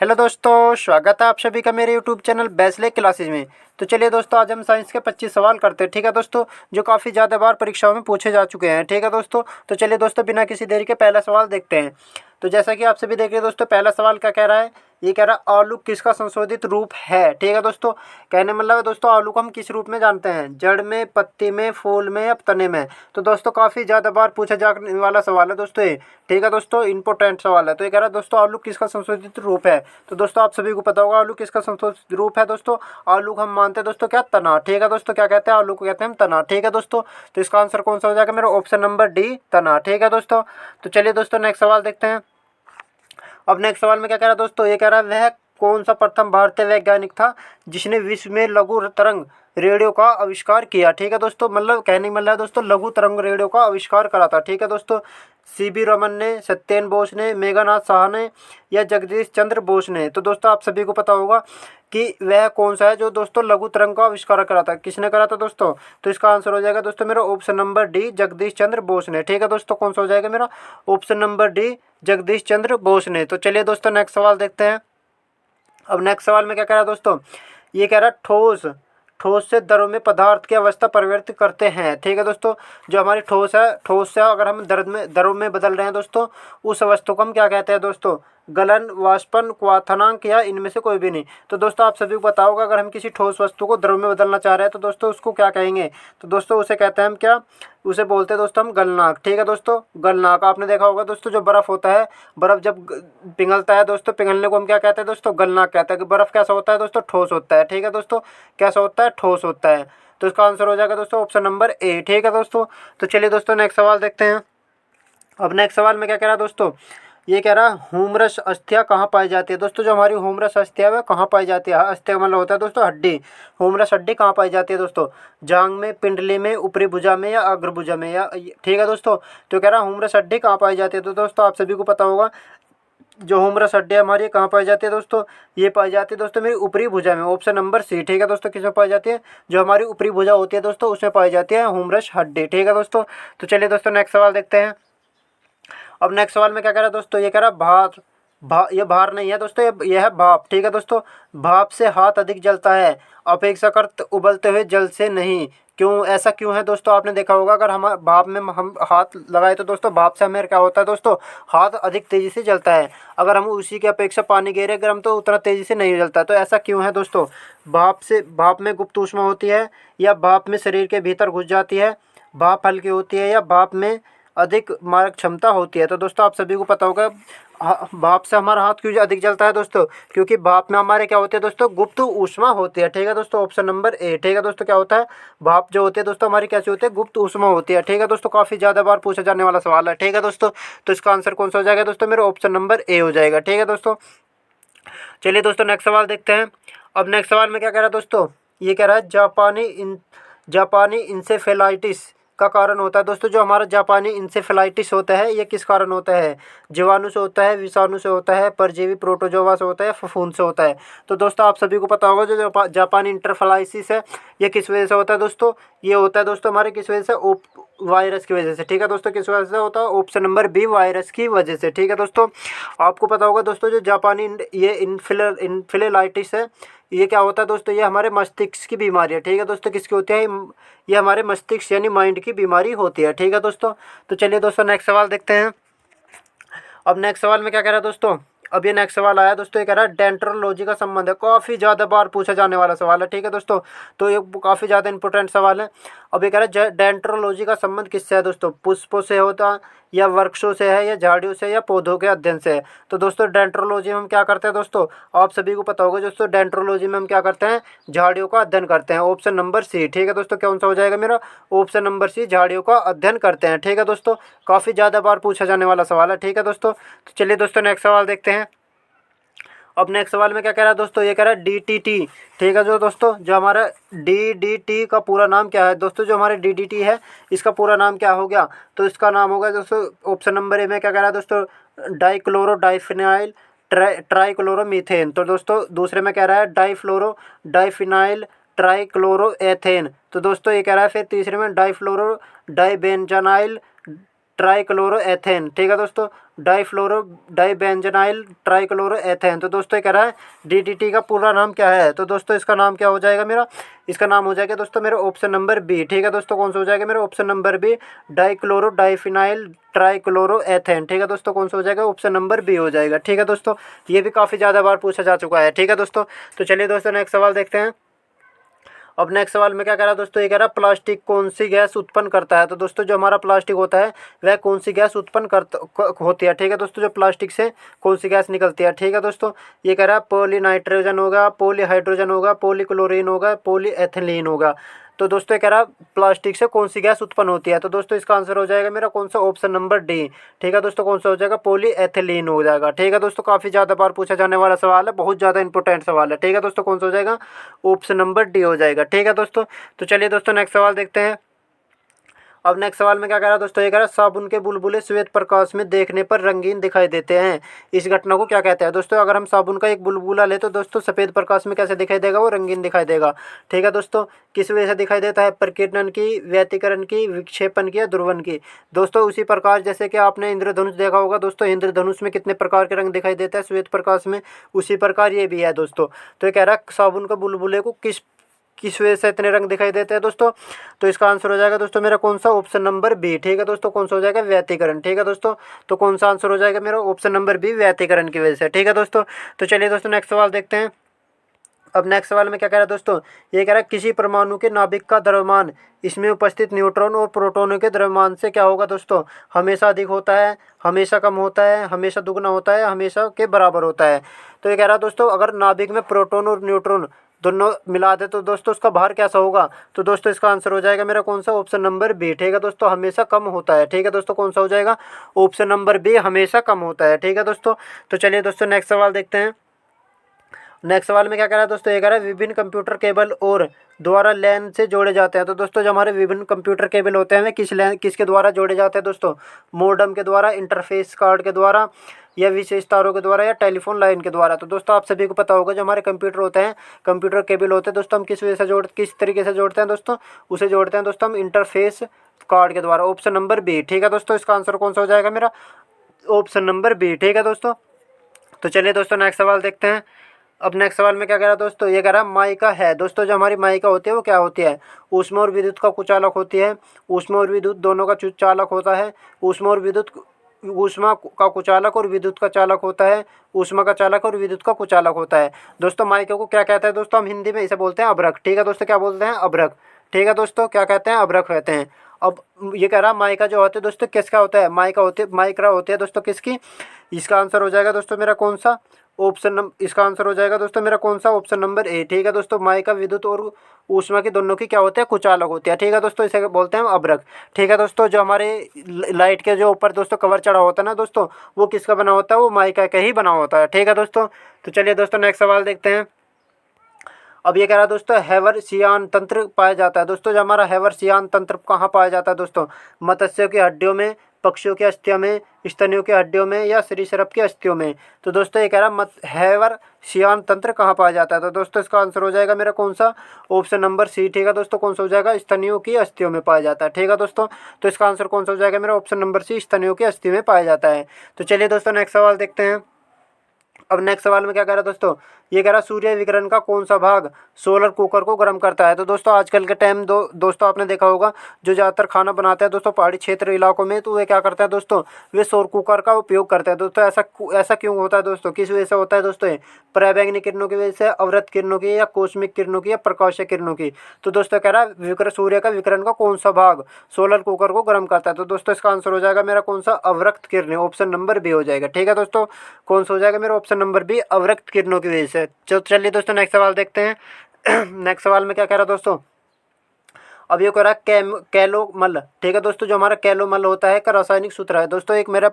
Hello दोस्तों, स्वागत है आप सभी का मेरे यूट्यूब चैनल बैचलर क्लासेज में। तो चलिए दोस्तों, आज हम साइंस के 25 सवाल करते हैं। ठीक है दोस्तों, जो काफ़ी ज़्यादा बार परीक्षाओं में पूछे जा चुके हैं। ठीक है दोस्तों, तो चलिए दोस्तों, बिना किसी देरी के पहला सवाल देखते हैं। तो जैसा कि आप सभी देख रहे हैं दोस्तों, पहला सवाल क्या कह रहा है। ये कह रहा है आलू किसका संशोधित रूप है। ठीक है दोस्तों, कहने मतलब है दोस्तों, आलू को हम किस रूप में जानते हैं, जड़ में, पत्ती में, फूल में या तने में। तो दोस्तों काफ़ी ज़्यादा बार पूछा जाने वाला सवाल है दोस्तों ये। ठीक है दोस्तों, इंपॉर्टेंट सवाल है। तो ये कह रहा है दोस्तों, आलू किसका संशोधित रूप है। तो दोस्तों आप सभी को पता होगा आलू किसका संशोधित रूप है दोस्तों। आलू को हम मानते हैं दोस्तों क्या, तना। ठीक है दोस्तों, क्या कहते हैं, आलू को कहते हैं हम तना। ठीक है दोस्तों, तो इसका आंसर कौन सा हो जाएगा मेरा, ऑप्शन नंबर डी, तना। ठीक है दोस्तों, तो चलिए दोस्तों नेक्स्ट सवाल देखते हैं। अब नेक्स्ट सवाल में क्या कह रहा है दोस्तों, ये कह रहा है वह कौन सा प्रथम भारतीय वैज्ञानिक था जिसने विश्व में लघु तरंग रेडियो का आविष्कार किया। ठीक है दोस्तों, मतलब कहने का मतलब है दोस्तों, लघु तरंग रेडियो का आविष्कार करा था। ठीक है दोस्तों, सीबी रमन ने, सत्येंद्र बोस ने, मेघनाथ साहा ने या जगदीश चंद्र बोस ने। तो दोस्तों आप सभी को पता होगा कि वह कौन सा है जो दोस्तों लघु तरंग का आविष्कार करा था, किसने करा था दोस्तों। तो इसका आंसर हो जाएगा दोस्तों मेरा option number D, Jagdish Chandra Bose ने। ठीक है दोस्तों, कौन सा हो जाएगा मेरा, option number D, Jagdish Chandra Bose ने। तो चलिए दोस्तों नेक्स्ट सवाल देखते हैं। अब नेक्स्ट सवाल में क्या कह रहा है दोस्तों, ये कह रहा है ठोस ठोस से द्रव में पदार्थ की अवस्था परिवर्तित करते हैं। ठीक है दोस्तों, जो हमारी ठोस है, ठोस से अगर हम द्रव में बदल रहे हैं दोस्तों, उस अवस्था को हम क्या कहते हैं दोस्तों, गलन, वाष्पन, क्वथनांक या इनमें से कोई भी नहीं। तो दोस्तों आप सभी को पता होगा, अगर हम किसी ठोस वस्तु को द्रव में बदलना चाह रहे हैं तो दोस्तों उसको क्या कहेंगे। तो दोस्तों उसे कहते हैं हम क्या, उसे बोलते हैं दोस्तों हम गलनांक। ठीक है दोस्तों, गलनांक। आपने देखा होगा दोस्तों, जो बर्फ़ होता है, बर्फ़ जब पिघलता है दोस्तों, पिघलने को हम क्या कहते हैं दोस्तों, गलनांक कहते हैं। कि बर्फ़ कैसा होता है दोस्तों, ठोस होता है। ठीक है दोस्तों, कैसा होता है, ठोस होता है। तो इसका आंसर हो जाएगा दोस्तों ऑप्शन नंबर ए। ठीक है दोस्तों, तो चलिए दोस्तों नेक्स्ट सवाल देखते हैं। अब नेक्स्ट सवाल में क्या कह रहा है दोस्तों, ये कह रहा है ह्यूमरस अस्थियां कहाँ पाई जाती है। दोस्तों जो हमारी ह्यूमरस अस्थियां है वह कहाँ पाई जाती है। अस्थिया मतलब होता है दोस्तों हड्डी। ह्यूमरस हड्डी कहाँ पाई जाती है दोस्तों, जांग में, पिंडली में, ऊपरी भुजा में या अग्र भुजा में या। ठीक है दोस्तों, तो कह रहा है ह्यूमरस हड्डी कहाँ पाई जाती है। तो दोस्तों आप सभी को पता होगा, जो ह्यूमरस हड्डी हमारी कहाँ पाई जाती है दोस्तों, ये पाई जाती है दोस्तों मेरी ऊपरी भुजा में, ऑप्शन नंबर सी। ठीक है दोस्तों, किसमें पाई जाती है, जो हमारी ऊपरी भुजा होती है दोस्तों, उसमें पाई जाती है ह्यूमरस हड्डी। ठीक है दोस्तों, तो चलिए दोस्तों नेक्स्ट सवाल देखते हैं। अब नेक्स्ट सवाल में क्या कह रहा है दोस्तों, ये कह रहा है ये भार नहीं है दोस्तों, ये है भाप। ठीक है दोस्तों, भाप से हाथ अधिक जलता है अपेक्षाकृत उबलते हुए जल से नहीं। क्यों, ऐसा क्यों है दोस्तों। आपने देखा होगा, अगर हम भाप में हम हाथ लगाए तो दोस्तों भाप से हमें क्या होता है दोस्तों, हाथ अधिक तेज़ी से जलता है। अगर हम उसी की अपेक्षा पानी गहरे गर्म तो उतना तेज़ी से नहीं जलता। तो ऐसा क्यों है दोस्तों, भाप में गुप्त ऊष्मा होती है, या भाप में शरीर के भीतर घुस जाती है, भाप हल्की होती है, या भाप में अधिक मारक क्षमता होती है। तो दोस्तों आप सभी को पता होगा, भाप से हमारा हाथ क्यों अधिक जलता है दोस्तों, क्योंकि भाप में हमारे क्या होते हैं दोस्तों, गुप्त ऊष्मा होती है। ठीक है दोस्तों, ऑप्शन नंबर ए। ठीक है दोस्तों, क्या होता है, भाप जो होती है दोस्तों हमारी कैसी होती है, गुप्त ऊष्मा होती है। ठीक है दोस्तों, काफ़ी ज़्यादा बार पूछा जाने वाला सवाल है। ठीक है दोस्तों, तो इसका आंसर कौन सा हो जाएगा दोस्तों, मेरा ऑप्शन नंबर ए हो जाएगा। ठीक है दोस्तों, चलिए दोस्तों नेक्स्ट सवाल देखते हैं। अब नेक्स्ट सवाल में क्या कह रहा है दोस्तों, ये कह रहा है जापानी इंसेफेलाइटिस का कारण होता है दोस्तों, जो हमारा जापानी इंसेफेलाइटिस होता है ये किस कारण होता है, जीवाणु से होता है, विषाणु से होता है, परजीवी प्रोटोजोआ से होता है, फफूंद से होता है। तो दोस्तों आप सभी को पता होगा, जो जापानी इंटरफेलाइटिस है ये किस वजह से होता है दोस्तों, ये होता है दोस्तों हमारे किस वजह से, वायरस की वजह से। ठीक है दोस्तों, किस वजह से होता है, ऑप्शन नंबर बी, वायरस की वजह से। ठीक है दोस्तों, आपको पता होगा दोस्तों, जो जापानी ये इन्फिलेलाइटिस है, ये क्या होता है दोस्तों, ये हमारे मस्तिष्क की बीमारी है। ठीक है दोस्तों, किसकी होती है, ये हमारे मस्तिष्क यानी माइंड की बीमारी होती है। ठीक है दोस्तों, तो चलिए दोस्तों नेक्स्ट सवाल देखते हैं। अब नेक्स्ट सवाल में क्या कह रहा है दोस्तों, अब ये नेक्स्ट सवाल आया दोस्तों, ये कह रहा है डेंट्रोलॉजी का संबंध है, काफ़ी ज़्यादा बार पूछा जाने वाला सवाल है। ठीक है दोस्तों, तो ये काफ़ी ज़्यादा इंपॉर्टेंट सवाल है। अब ये कह रहा है डेंट्रोलॉजी का संबंध किससे है दोस्तों, पुष्पों से होता, या वृक्षों से है, या झाड़ियों से, या पौधों के अध्ययन से है। तो दोस्तों डेंट्रोलॉजी में हम क्या करते हैं दोस्तों, आप सभी को पता होगा दोस्तों, डेंट्रोलॉजी में हम क्या करते हैं, झाड़ियों का अध्ययन करते हैं, ऑप्शन नंबर सी। ठीक है दोस्तों, कौन सा हो जाएगा मेरा, ऑप्शन नंबर सी, झाड़ियों का अध्ययन करते हैं। ठीक है दोस्तों, काफ़ी ज़्यादा बार पूछा जाने वाला सवाल है। ठीक है दोस्तों, तो चलिए दोस्तों नेक्स्ट सवाल देखते हैं। अब नेक्स्ट सवाल में क्या कह रहा है दोस्तों, ये कह रहा है डीटीटी। ठीक है जो दोस्तों, जो हमारा डीडीटी का पूरा नाम क्या है दोस्तों, जो हमारे डीडीटी है इसका पूरा नाम क्या हो गया। तो इसका नाम होगा दोस्तों, ऑप्शन नंबर ए में क्या कह रहा है दोस्तों, डाइक्लोरो डाइफिनाइल ट्राइक्लोरोमीथेन। तो दोस्तों दूसरे में कह रहा है डाइफ्लोरो डाइफिनाइल ट्राइक्लोरो एथेन। तो दोस्तों ये कह रहा है फिर तीसरे में डाइफ्लोरो डाइबेंजानाइल ट्राइक्लोरोएथेन, ठीक है दोस्तों, डाईफ्लोरो डाईबेंजनाइल ट्राइक्लोरोएथेन। तो दोस्तों ये कह रहा है डीडीटी का पूरा नाम क्या है, तो दोस्तों इसका नाम क्या हो जाएगा मेरा, इसका नाम हो जाएगा दोस्तों मेरा ऑप्शन नंबर बी, ठीक है दोस्तों, कौन सा हो जाएगा मेरा option number B, dichloro diphenyl trichloroethane, ठीक है दोस्तों, कौन सा हो जाएगा ऑप्शन नंबर बी हो जाएगा, ठीक है दोस्तों। ये भी काफ़ी ज़्यादा बार पूछा जा चुका है, ठीक है दोस्तों। तो चलिए दोस्तों नेक्स्ट सवाल देखते हैं। अब नेक्स्ट सवाल में क्या कह रहा है दोस्तों, ये कह रहा है प्लास्टिक कौन सी गैस उत्पन्न करता है। तो दोस्तों जो हमारा प्लास्टिक होता है वह कौन सी गैस उत्पन्न होती है, ठीक है दोस्तों, जो प्लास्टिक से कौन सी गैस निकलती है, ठीक है दोस्तों। ये कह रहा है पॉली नाइट्रोजन होगा, पॉली हाइड्रोजन होगा, पॉली क्लोरीन होगा, पॉली एथिलीन होगा। तो दोस्तों ये कह रहा है प्लास्टिक से कौन सी गैस उत्पन्न होती है, तो दोस्तों इसका आंसर हो जाएगा मेरा कौन सा ऑप्शन नंबर डी, ठीक है दोस्तों, कौन सा हो जाएगा पॉली एथिलीन हो जाएगा, ठीक है दोस्तों। काफ़ी ज़्यादा बार पूछा जाने वाला सवाल है, बहुत ज़्यादा इंपॉर्टेंट सवाल है, ठीक है दोस्तों, कौन सा हो जाएगा ऑप्शन नंबर डी हो जाएगा, ठीक है दोस्तों। तो चलिए दोस्तों नेक्स्ट सवाल देखते हैं। अब नेक्स्ट सवाल में क्या कह रहा है दोस्तों, ये कह रहा है साबुन के बुलबुले श्वेत प्रकाश में देखने पर रंगीन दिखाई देते हैं, इस घटना को क्या कहते हैं। दोस्तों अगर हम साबुन का एक बुलबुला ले तो दोस्तों सफ़ेद प्रकाश में कैसे दिखाई देगा, वो रंगीन दिखाई देगा, ठीक है दोस्तों। किस वजह से दिखाई देता है, प्रकीर्णन की, व्यतिकरण की, विक्षेपण की या ध्रुवन की। दोस्तों उसी प्रकार जैसे कि आपने इंद्रधनुष देखा होगा दोस्तों, इंद्रधनुष में कितने प्रकार के रंग दिखाई देते हैं श्वेत प्रकाश में, उसी प्रकार ये भी है दोस्तों। तो ये कह रहा है साबुन का बुलबुले को किस वजह से इतने रंग दिखाई देते हैं दोस्तों, तो इसका आंसर हो जाएगा दोस्तों मेरा कौन सा ऑप्शन नंबर बी, ठीक है दोस्तों, कौन सा हो जाएगा व्यतिकरण, ठीक है दोस्तों। तो कौन सा आंसर हो जाएगा मेरा ऑप्शन नंबर बी व्यतिकरण की वजह से, ठीक है दोस्तों। तो चलिए दोस्तों नेक्स्ट सवाल देखते हैं। अब नेक्स्ट सवाल में क्या कह रहा है दोस्तों, ये कह रहा है किसी परमाणु के नाभिक का द्रव्यमान इसमें उपस्थित न्यूट्रॉन और प्रोटॉनों के द्रव्यमान से क्या होगा दोस्तों, हमेशा अधिक होता है, हमेशा कम होता है, हमेशा दुगना होता है, हमेशा के बराबर होता है। तो ये कह रहा है दोस्तों अगर नाभिक में प्रोटॉन और न्यूट्रॉन दोनों मिला दे तो दोस्तों उसका भार कैसा होगा, तो दोस्तों इसका आंसर हो जाएगा मेरा कौन सा ऑप्शन नंबर बी, ठीक है दोस्तों, हमेशा कम होता है, ठीक है दोस्तों, कौन सा हो जाएगा ऑप्शन नंबर बी हमेशा कम होता है, ठीक है दोस्तों। तो चलिए दोस्तों नेक्स्ट सवाल देखते हैं। नेक्स्ट सवाल में क्या कह रहा है दोस्तों, ये कह रहा है विभिन्न कंप्यूटर केबल और द्वारा लैन से जोड़े जाते हैं। तो दोस्तों जो हमारे विभिन्न कंप्यूटर केबल होते हैं वे किसके द्वारा जोड़े जाते हैं दोस्तों, मोडेम के द्वारा, इंटरफेस कार्ड के द्वारा, या विशेष तारों के द्वारा, या टेलीफोन लाइन के द्वारा। तो दोस्तों आप सभी को पता होगा जो हमारे कंप्यूटर होते हैं, कंप्यूटर केबल होते हैं दोस्तों, हम किस तरीके से जोड़ते हैं दोस्तों, उसे जोड़ते हैं दोस्तों हम इंटरफेस कार्ड के द्वारा, ऑप्शन नंबर बी, ठीक है दोस्तों। इसका आंसर कौन सा हो जाएगा मेरा ऑप्शन नंबर बी, ठीक है दोस्तों। तो चलिए दोस्तों नेक्स्ट सवाल देखते हैं। अब नेक्स्ट सवाल में क्या कह रहा है दोस्तों, ये कह रहा है माइका है। दोस्तों जो हमारी माइका होती है वो क्या होती है, ऊष्मा और विद्युत का कुचालक होती है, ऊष्मा और विद्युत दोनों का चालक होता है, ऊष्मा का कुचालक और विद्युत का चालक होता है, ऊष्मा का चालक और विद्युत का कुचालक होता है। दोस्तों माइका को क्या कहते हैं दोस्तों, हम हिंदी में इसे बोलते हैं अभ्रक, ठीक है दोस्तों, क्या बोलते हैं अभ्रक, ठीक है दोस्तों, क्या कहते हैं अभ्रक कहते हैं। अब ये कह रहा है माइका जो होते हैं दोस्तों किसका होता है, माइक्रा होती है दोस्तों किसकी, इसका आंसर हो जाएगा दोस्तों मेरा कौन सा इसका आंसर हो जाएगा दोस्तों मेरा कौन सा ऑप्शन नंबर ए, ठीक है दोस्तों। माइका विद्युत और ऊष्मा की दोनों की क्या होते हैं कुचालक होती है, ठीक है दोस्तों, इसे बोलते हैं अभ्रक, ठीक है दोस्तों। जो हमारे लाइट के जो ऊपर दोस्तों कवर चढ़ा होता है ना दोस्तों, वो किसका बना होता है, वो माइका का ही बना होता है, ठीक है दोस्तों। तो चलिए दोस्तों नेक्स्ट सवाल देखते हैं। अब ये कह रहा है दोस्तों हैवर्सियान तंत्र पाया जाता है। दोस्तों जो हमारा हैवर्सियान तंत्र कहाँ पाया जाता है दोस्तों, मत्स्यों की हड्डियों में, पक्षियों की अस्थियों में, स्तनियों की हड्डियों में, या सरीसृप की अस्थियों में। तो दोस्तों ये कह रहा है हैवर्सियान तंत्र कहाँ पाया जाता है, तो दोस्तों इसका आंसर हो जाएगा मेरा कौन सा ऑप्शन नंबर सी, ठीक है दोस्तों, कौन सा हो जाएगा स्तनियों की अस्थियों में पाया जाता है, ठीक है दोस्तों। तो इसका आंसर कौन सा हो जाएगा मेरा ऑप्शन नंबर सी, स्तनियों की अस्थि में पाया जाता है। तो चलिए दोस्तों नेक्स्ट सवाल देखते हैं। अब नेक्स्ट सवाल में क्या कह रहा है दोस्तों, ये कह रहा है सूर्य विकिरण का कौन सा भाग सोलर कुकर को गर्म करता है। तो दोस्तों आजकल के टाइम दोस्तों आपने देखा होगा जो ज़्यादातर खाना बनाते हैं दोस्तों पहाड़ी क्षेत्र इलाकों में, तो वे क्या करते हैं दोस्तों, वे सौर कुकर का उपयोग करते हैं दोस्तों। ऐसा क्यों होता है दोस्तों, किस वजह से होता है दोस्तों, ये पराबैंगनी किरणों की वजह से, अवरत किरणों की, या कॉस्मिक किरणों की, या प्रकाशीय किरणों की। तो दोस्तों कह रहा है सूर्य का विकिरण का कौन सा भाग सोलर कुकर को गर्म करता है, तो दोस्तों इसका आंसर हो जाएगा मेरा कौन सा अवरक्त किरणें, ऑप्शन नंबर बी हो जाएगा, ठीक है दोस्तों, कौन सा हो जाएगा मेरा ऑप्शन नंबर बी अवरक्त किरणों की वजह से। चलिए दोस्तों नेक्स्ट सवाल देखते हैं। नेक्स्ट सवाल में क्या कह रहा है दोस्तों, अब ये कह रहा है कैलोमल, ठीक है दोस्तों, जो हमारा कैलोमल होता है का रासायनिक सूत्र है दोस्तों, एक मेरा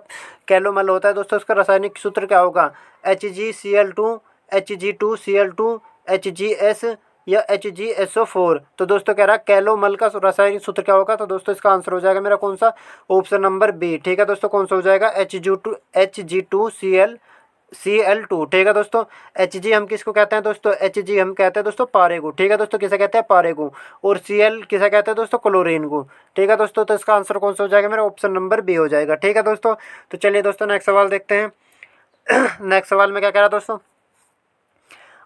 कैलोमल होता है दोस्तों, उसका रासायनिक सूत्र क्या होगा, HgCl2, Hg2Cl2, HgS या HgSO4। तो दोस्तों कह रहा है कैलोमल का रासायनिक सूत्र क्या होगा, तो दोस्तों इसका आंसर हो जाएगा मेरा कौन सा ऑप्शन नंबर बी, ठीक है दोस्तों, कौन सा हो जाएगा Hg2Cl Cl2, ठीक है दोस्तों। Hg हम किसको कहते हैं दोस्तों, Hg हम कहते हैं दोस्तों पारे को, ठीक है दोस्तों, किसे कहते हैं पारे को। और Cl किसे कहते हैं दोस्तों, क्लोरीन को, ठीक है दोस्तों। तो इसका आंसर कौन सा हो जाएगा मेरा, ऑप्शन नंबर बी हो जाएगा, ठीक है दोस्तों। तो चलिए दोस्तों नेक्स्ट सवाल देखते हैं। नेक्स्ट सवाल में क्या कह रहा है दोस्तों,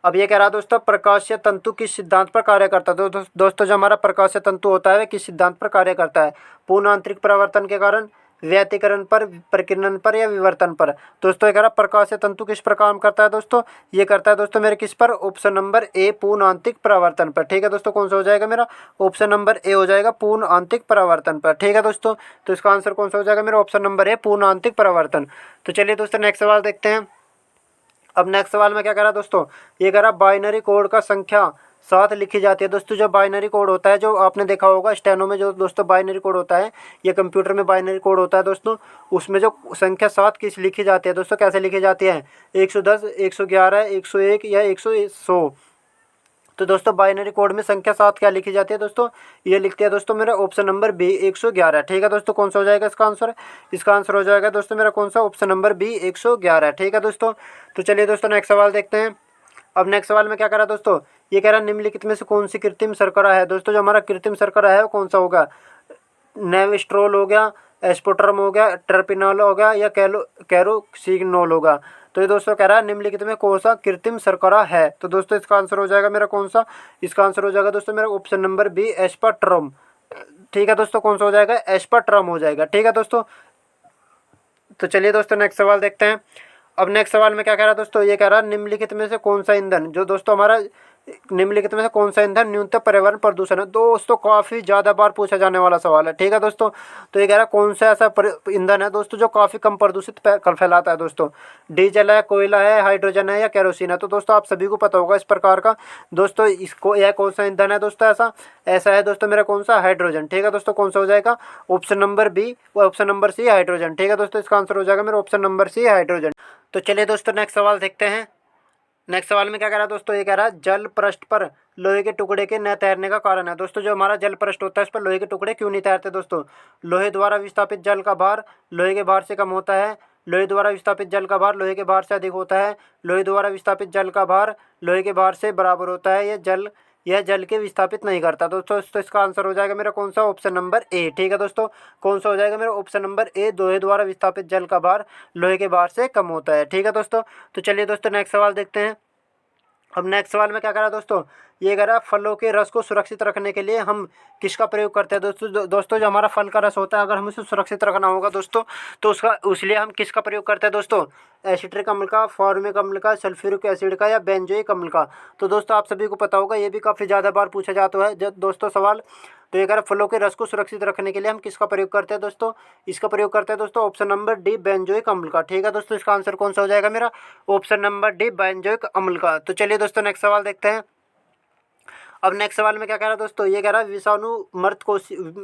अब ये कह रहा है दोस्तों प्रकाशीय तंतु किस सिद्धांत पर कार्य करता है। दोस्तों जो हमारा प्रकाशीय तंतु होता है वह किस सिद्धांत पर कार्य करता है, पूर्ण आंतरिक परावर्तन के कारण, व्यतिकरण पर, प्रकीर्णन पर या विवर्तन पर। दोस्तों ये कह रहा प्रकाशीय तंतु किस पर काम करता है दोस्तों, ये करता है दोस्तों मेरे किस पर, ऑप्शन नंबर ए पूर्ण आंतरिक परावर्तन पर, ठीक है दोस्तों। कौन सा हो जाएगा मेरा, ऑप्शन नंबर ए हो जाएगा पूर्ण आंतरिक परावर्तन पर, ठीक है दोस्तों। तो इसका आंसर कौन सा हो जाएगा मेरा, ऑप्शन नंबर ए पूर्ण आंतरिक परावर्तन। तो चलिए दोस्तों नेक्स्ट सवाल देखते हैं। अब नेक्स्ट सवाल में क्या कह रहा है दोस्तों, ये कह रहा बाइनरी कोड का संख्या 7 लिखी जाती है। दोस्तों जो बाइनरी कोड होता है, जो आपने देखा होगा स्टेनो में, जो दोस्तों बाइनरी कोड होता है या कंप्यूटर में बाइनरी कोड होता है दोस्तों, उसमें जो संख्या 7 किस लिखी जाती है दोस्तों, कैसे लिखी जाती है, 110, 111, 101 या 100। तो दोस्तों बाइनरी कोड में संख्या 7 क्या लिखी जाती है दोस्तों, ये लिखते हैं दोस्तों मेरा ऑप्शन नंबर बी 111, ठीक है दोस्तों। कौन सा हो जाएगा इसका आंसर, इसका आंसर हो जाएगा दोस्तों मेरा कौन सा, ऑप्शन नंबर बी 111, ठीक है दोस्तों। तो चलिए दोस्तों नेक्स्ट सवाल देखते हैं। अब नेक्स्ट सवाल में क्या कह रहा है दोस्तों, ये कह रहा है निम्नलिखित में से कौन सी कृत्रिम शर्करा है। दोस्तों जो हमारा कृत्रिम शर्करा है वो कौन सा होगा, नेविस्ट्रोल हो गया, एस्पोटर्म हो गया, टर्पिनॉल हो गया या कैरोसिग्नोल होगा। तो ये दोस्तों कह रहा है निम्नलिखित में कौन सा कृत्रिम शर्करा है। तो दोस्तों इसका आंसर हो जाएगा मेरा कौन सा, इसका आंसर हो जाएगा दोस्तों मेरा ऑप्शन नंबर बी एस्पार्टम, ठीक है दोस्तों। कौन सा हो जाएगा, एस्पार्टम हो जाएगा, ठीक है दोस्तों। तो चलिए दोस्तों नेक्स्ट सवाल देखते हैं। अब नेक्स्ट सवाल में क्या कह रहा है दोस्तों, ये कह रहा है निम्नलिखित में से कौन सा ईंधन, जो दोस्तों हमारा निम्नलिखित में से कौन सा ईंधन न्यूनतम पर्यावरण प्रदूषण है। दोस्तों काफ़ी ज़्यादा बार पूछा जाने वाला सवाल है, ठीक है दोस्तों। तो ये कह रहा है कौन सा ऐसा ईंधन है दोस्तों जो काफ़ी कम प्रदूषित फैलाता है दोस्तों, डीजल है, कोयला है, हाइड्रोजन है या केरोसिन है। तो दोस्तों आप सभी को पता होगा इस प्रकार का दोस्तों, इसको यह कौन सा ईंधन है दोस्तों, ऐसा ऐसा है दोस्तों मेरा कौन सा, हाइड्रोजन, ठीक है दोस्तों। कौन सा हो जाएगा, option number B, option number C hydrogen, ठीक है दोस्तों। इसका आंसर हो जाएगा मेरा ऑप्शन नंबर सी हाइड्रोजन। तो चलिए दोस्तों नेक्स्ट सवाल देखते हैं। नेक्स्ट सवाल में क्या कह रहा है दोस्तों, ये कह रहा है जल पृष्ठ पर लोहे के टुकड़े के न तैरने का कारण है। दोस्तों जो हमारा जल पृष्ठ होता है इस पर लोहे के टुकड़े क्यों नहीं तैरते दोस्तों, लोहे द्वारा विस्थापित जल का भार लोहे के भार से कम होता है, लोहे द्वारा विस्थापित जल का भार लोहे के भार से अधिक होता है, लोहे द्वारा विस्थापित जल का भार लोहे के भार से बराबर होता है, यह जल के विस्थापित नहीं करता दोस्तों। तो इसका आंसर हो जाएगा मेरा कौन सा, ऑप्शन नंबर ए, ठीक है दोस्तों। कौन सा हो जाएगा मेरा ऑप्शन नंबर ए, लोहे द्वारा विस्थापित जल का भार लोहे के भार से कम होता है, ठीक है दोस्तों। तो चलिए दोस्तों नेक्स्ट सवाल देखते हैं। अब नेक्स्ट सवाल में क्या कह रहा है दोस्तों, ये कह रहा है फलों के रस को सुरक्षित रखने के लिए हम किसका प्रयोग करते हैं दोस्तों जो हमारा फल का रस होता है अगर हमें उसे सुरक्षित रखना होगा दोस्तों, तो उसलिए हम किसका प्रयोग करते हैं दोस्तों, एसिट्रिक अम्ल का, फॉर्मिक अम्ल का, सल्फ्यूरिक एसिड का या बेंजोइक अम्ल का। तो दोस्तों आप सभी को पता होगा, ये भी काफ़ी ज़्यादा बार पूछा जाता है दोस्तों सवाल। तो ये कह रहा है फलों के रस को सुरक्षित रखने के लिए हम किसका प्रयोग करते हैं दोस्तों, इसका प्रयोग करते हैं दोस्तों ऑप्शन नंबर डी बेंजोइक अम्ल का, ठीक है दोस्तों। इसका आंसर कौन सा हो जाएगा मेरा, ऑप्शन नंबर डी बेंजोइक अम्ल का। तो चलिए दोस्तों नेक्स्ट सवाल देखते हैं। अब नेक्स्ट सवाल में क्या कह रहा है दोस्तों, ये कह रहा है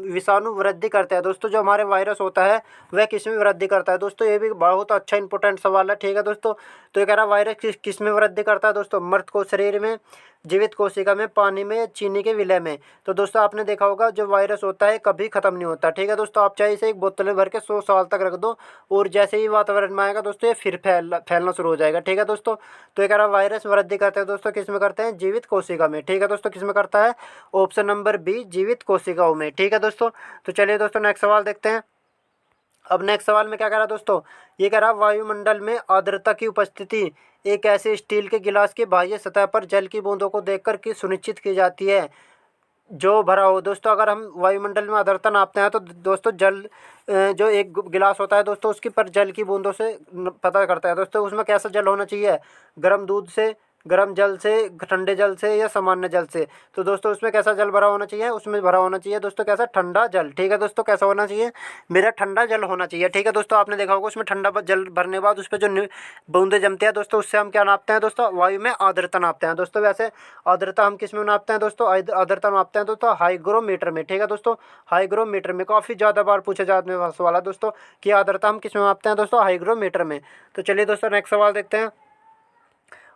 विषाणु वृद्धि करता है। दोस्तों जो हमारे वायरस होता है वह किस में वृद्धि करता है दोस्तों, ये भी बहुत अच्छा इंपॉर्टेंट सवाल है, ठीक है दोस्तों। तो ये कह रहा है वायरस किस में वृद्धि करता है दोस्तों, मृत को शरीर में, जीवित कोशिका में, पानी में, चीनी के विलय में। तो दोस्तों आपने देखा होगा जो वायरस होता है कभी ख़त्म नहीं होता, ठीक है दोस्तों। आप चाहे इसे एक बोतल में भर के 100 साल तक रख दो और जैसे ही वातावरण में आएगा दोस्तों ये फिर फैलना शुरू हो जाएगा, ठीक है दोस्तों। तो ये कह रहा है वायरस वृद्धि करते हैं दोस्तों किस में करते हैं, जीवित कोशिका में, ठीक है दोस्तों। किस में करता है, ऑप्शन नंबर बी जीवित कोशिकाओं में, ठीक है दोस्तों। तो चलिए दोस्तों नेक्स्ट सवाल देखते हैं। अब नेक्स्ट सवाल में क्या कह रहा है दोस्तों, ये कह रहा है वायुमंडल में आर्द्रता की उपस्थिति एक ऐसे स्टील के गिलास की बाह्य सतह पर जल की बूंदों को देखकर की सुनिश्चित की जाती है जो भरा हो। दोस्तों अगर हम वायुमंडल में आर्द्रता नापते हैं तो दोस्तों जो एक गिलास होता है दोस्तों उसकी पर जल की बूंदों से पता करता है दोस्तों उसमें कैसा जल होना चाहिए, गर्म दूध से, गर्म जल से, ठंडे जल से या सामान्य जल से। तो दोस्तों उसमें कैसा जल भरा होना चाहिए, उसमें भरा होना चाहिए दोस्तों कैसा, ठंडा जल, ठीक है दोस्तों। कैसा होना चाहिए, मेरा ठंडा जल होना चाहिए, ठीक है दोस्तों। आपने देखा होगा उसमें ठंडा जल भरने के बाद उस पर जो बूंदे जमते हैं दोस्तों उससे हम क्या नापते हैं दोस्तों, वायु में आर्द्रता नापते हैं दोस्तों। वैसे आर्द्रता हम किस में नापते हैं दोस्तों, आर्द्रता नापते हैं दोस्तों हाइग्रोमीटर में, ठीक है दोस्तों। हाइग्रोमीटर में काफ़ी ज़्यादा बार पूछा जाने वाला सवाल है दोस्तों कि आर्द्रता हम किस में नापते हैं दोस्तों, हाइग्रोमीटर में। तो चलिए दोस्तों नेक्स्ट सवाल देखते हैं।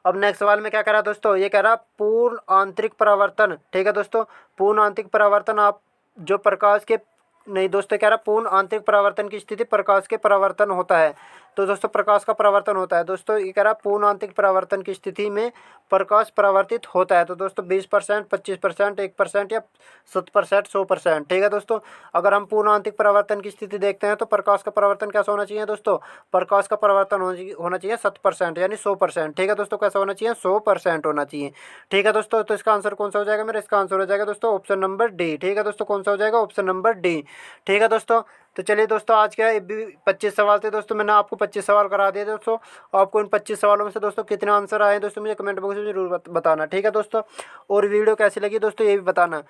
अब नेक्स्ट सवाल में क्या कह रहा है दोस्तों, ये कह रहा पूर्ण आंतरिक परावर्तन, ठीक है दोस्तों। पूर्ण आंतरिक परावर्तन आप जो प्रकाश के नहीं दोस्तों कह रहा पूर्ण आंतरिक परावर्तन की स्थिति प्रकाश के परावर्तन होता है तो दोस्तों प्रकाश का परावर्तन होता है। दोस्तों ये कह रहा है पूर्ण आंतरिक परावर्तन की स्थिति में प्रकाश परावर्तित होता है। तो दोस्तों 20%, 25%, 1% या 7%, 100%। ठीक है दोस्तों, अगर हम पूर्ण आंतरिक परावर्तन की स्थिति देखते हैं तो प्रकाश का परावर्तन कैसा होना चाहिए दोस्तों? प्रकाश का परावर्तन होना चाहिए 7% यानी 100%। ठीक है दोस्तों, कैसा होना चाहिए? 100% होना चाहिए। ठीक है दोस्तों, तो इसका आंसर कौन सा हो जाएगा मेरा? इसका आंसर हो जाएगा दोस्तों ऑप्शन नंबर डी। ठीक है दोस्तों, कौन सा हो जाएगा? Option number D. ठीक है दोस्तों, तो चलिए दोस्तों आज क्या 25 सवाल थे दोस्तों, मैंने आपको 25 सवाल करा दिए दोस्तों। आपको इन 25 सवालों में से दोस्तों कितने आंसर आए दोस्तों मुझे कमेंट बॉक्स में जरूर बताना। ठीक है दोस्तों, और वीडियो कैसी लगी दोस्तों ये भी बताना। और